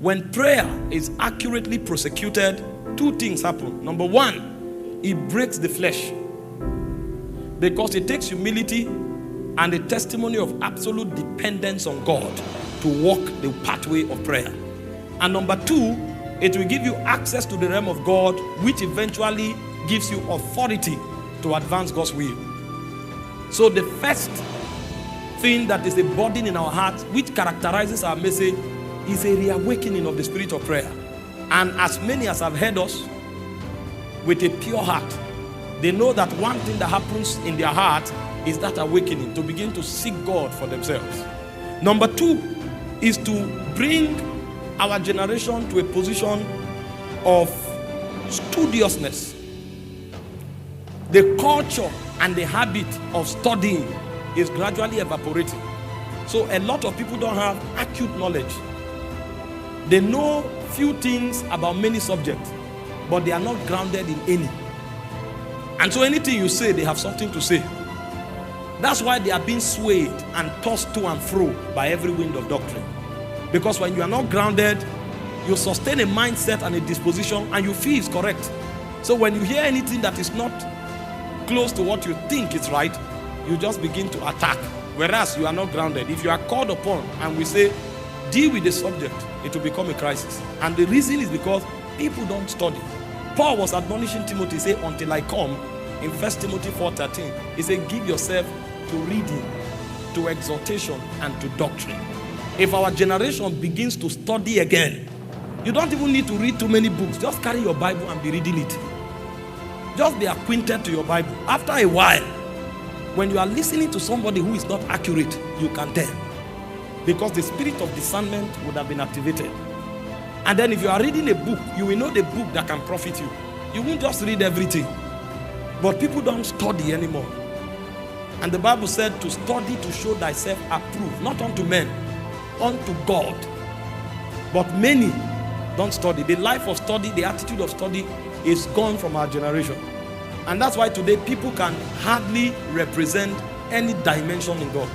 When prayer is accurately prosecuted, two things happen. Number one, it breaks the flesh, because it takes humility and a testimony of absolute dependence on God to walk the pathway of prayer. And number two, it will give you access to the realm of God, which eventually gives you authority to advance God's will. So the first thing that is a burden in our hearts, which characterizes our message, is a reawakening of the spirit of prayer. And as many as have heard us with a pure heart, they know that one thing that happens in their heart is that awakening to begin to seek God for themselves. Number two is to bring our generation to a position of studiousness. The culture and the habit of studying is gradually evaporating. So a lot of people don't have acute knowledge. They know few things about many subjects, but they are not grounded in any. And so anything you say, they have something to say. That's why they are being swayed and tossed to and fro by every wind of doctrine. Because when you are not grounded, you sustain a mindset and a disposition and you feel it's correct. So when you hear anything that is not close to what you think is right, you just begin to attack. Whereas you are not grounded. If you are called upon and we say, deal with the subject, it will become a crisis. And the reason is because people don't study. Paul was admonishing Timothy, say, until I come, in 1 Timothy 4:13, he said, give yourself to reading, to exhortation, and to doctrine. If our generation begins to study again, you don't even need to read too many books. Just carry your Bible and be reading it. Just be acquainted to your Bible. After a while, when you are listening to somebody who is not accurate, you can tell. Because the spirit of discernment would have been activated. And then if you are reading a book, you will know the book that can profit you. You won't just read everything. But people don't study anymore. And the Bible said to study to show thyself approved, not unto men, unto God. But many don't study. The life of study, the attitude of study is gone from our generation. And that's why today people can hardly represent any dimension in God.